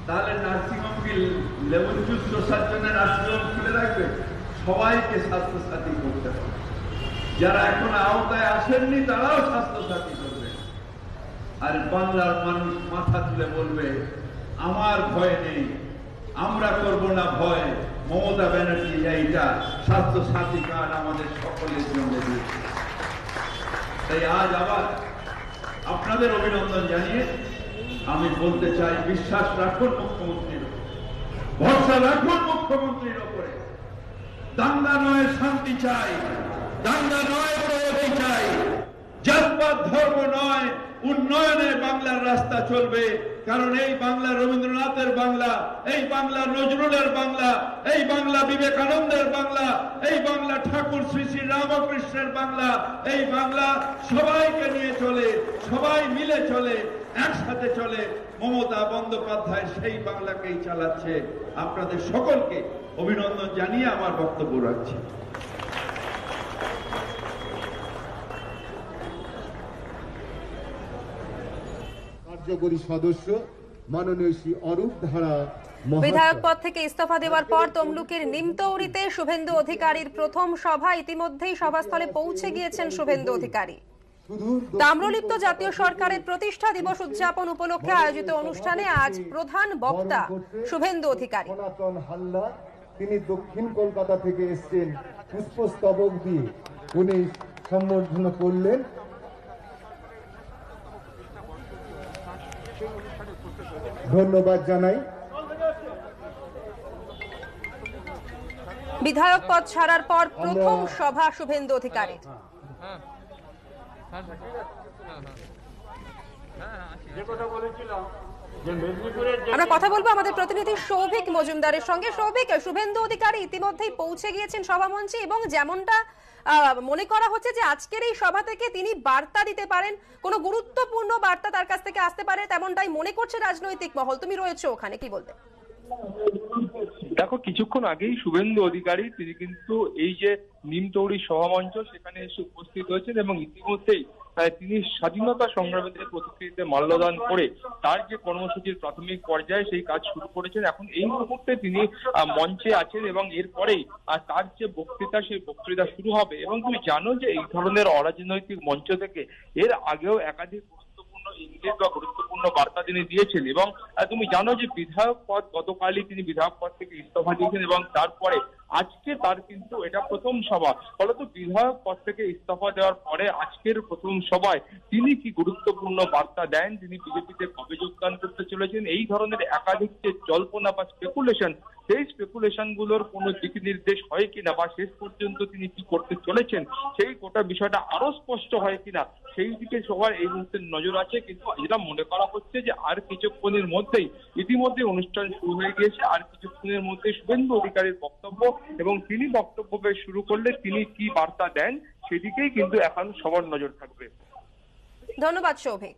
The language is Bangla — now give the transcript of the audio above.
তাহলে নার্সিংহোম কি লেভেল 2 শোষার জন্য নার্সিংহোম খুলে রাখবে? সবাইকে স্বাস্থ্যসাথী করতে হবে। যারা এখন আওতায় আসেননি তারাও স্বাস্থ্যসাথী করবে। আর বাংলার মানুষ মাথা তুলে বলবে আমার ভয় নেই, আমরা করব না ভয়। মমতা ব্যানার্জি এইটা স্বাস্থ্যসাথী কার্ড আমাদের সকলের জন্য দিয়েছে। তাই আজ আবার আপনাদের অভিনন্দন জানিয়ে আমি বলতে চাই, বিশ্বাস রাখুন মুখ্যমন্ত্রীর উপর, ভরসা রাখুন মুখ্যমন্ত্রীর উপরে। দাঙ্গা নয়, শান্তি চাই। দাঙ্গা নয়, প্রগতি চাই। জাতপাত ধর্ম নয়, উন্নয়নে বাংলার রাস্তা চলবে। কারণ এই বাংলা রবীন্দ্রনাথের বাংলা, এই বাংলা নজরুলের বাংলা, এই বাংলা বিবেকানন্দের বাংলা, এই বাংলা ঠাকুর শ্রী শ্রী রামকৃষ্ণের বাংলা। এই বাংলা সবাইকে নিয়ে চলে, সবাই মিলে চলে, একসাথে চলে। মমতা বন্দ্যোপাধ্যায় সেই বাংলাকেই চালাচ্ছে। আপনাদের সকলকে অভিনন্দন জানিয়ে আমার বক্তব্য রাখছি। কার্যকরী সদস্য মাননীয় শ্রী অরূপ ধারা বিধায়ক পদ থেকে ইস্তফা দেওয়ার পর তমলুকের নিমতৌড়িতে শুভেন্দু অধিকারীর প্রথম সভা। ইতিমধ্যেই সভাস্থলে পৌঁছে গিয়েছেন শুভেন্দু অধিকারী। তাম্রলিপ্ত জাতীয় সরকারের প্রতিষ্ঠা দিবস উদযাপন উপলক্ষে আয়োজিত অনুষ্ঠানে আজ প্রধান বক্তা শুভেন্দু অধিকারী। তিনি দক্ষিণ কলকাতা থেকে এসেছেন, পুষ্পস্তবক দিয়ে উনি সম্বর্ধনা করলেন। ধন্যবাদ জানাই। বিধায়ক পদ ছাড়ার পর প্রথম সভা শুভেন্দু অধিকারীর। আমরা কথা বলবো আমাদের প্রতিনিধি সৌভিক মজুমদারের সঙ্গে। সৌভিক, শুভেন্দু অধিকারী ইতিমধ্যেই পৌঁছে গিয়েছেন সভামঞ্চে এবং যেমনটা মনে করা হচ্ছে যে আজকের এই সভা থেকে তিনি বার্তা দিতে পারেন, কোনো গুরুত্বপূর্ণ বার্তা তার কাছ থেকে আসতে পারে, তেমনটাই মনে করছে রাজনৈতিক মহল। তুমি রয়েছো ওখানে, কি বলবে? দেখো, কিছুক্ষণ আগেই শুভেন্দু অধিকারী তিনি কিন্তু এই যে নিমতৌড়ি সভামঞ্চ সেখানে এসে উপস্থিত হয়েছেন এবং ইতিমধ্যেই তিনি স্বাধীনতা সংগ্রামীদের প্রতিকৃতিতে মাল্যদান করে তার যে কর্মসূচির প্রাথমিক পর্যায়ে সেই কাজ শুরু করেছেন। এখন এই মুহূর্তে তিনি মঞ্চে আছেন এবং এরপরেই তার যে বক্তৃতা, সেই বক্তৃতা শুরু হবে। এবং তুমি জানো যে এই ধরনের অরাজনৈতিক মঞ্চ থেকে এর আগেও একাধিক ইঙ্গিত বা গুরুত্বপূর্ণ বার্তা তিনি দিয়েছেন। এবং তুমি জানো যে বিধায়ক পদ গতকালই তিনি বিধায়ক পদ থেকে ইস্তফা দিয়েছেন এবং তারপরে আজকে তার কিন্তু এটা প্রথম সভা। ফলত বিধায়ক পদ থেকে ইস্তফা দেওয়ার পরে আজকের প্রথম সভায় তিনি কি গুরুত্বপূর্ণ বার্তা দেন, তিনি বিজেপিতে কবে যোগদান করতে চলেছেন, এই ধরনের একাধিক যে জল্পনা বা স্পেকুলেশন, সেই স্পেকুলেশন গুলোর কোনো দিক নির্দেশ হয় কিনা বা শেষ পর্যন্ত তিনি কি করতে চলেছেন সেই গোটা বিষয়টা আরো স্পষ্ট হয় কিনা, সেই দিকে সবার এই মুহূর্তে নজর আছে। কিন্তু যেটা মনে করা হচ্ছে যে আর কিছুক্ষণের মধ্যেই ইতিমধ্যে অনুষ্ঠান শুরু হয়ে গিয়েছে, আর কিছুক্ষণের মধ্যে শুভেন্দু অধিকারীর বক্তব্য এবং তিনি বক্তব্য শুরু করলে তিনি কি বার্তা দেন সেদিকেই কিন্তু এখন সবার নজর থাকবে। ধন্যবাদ সৌভিক।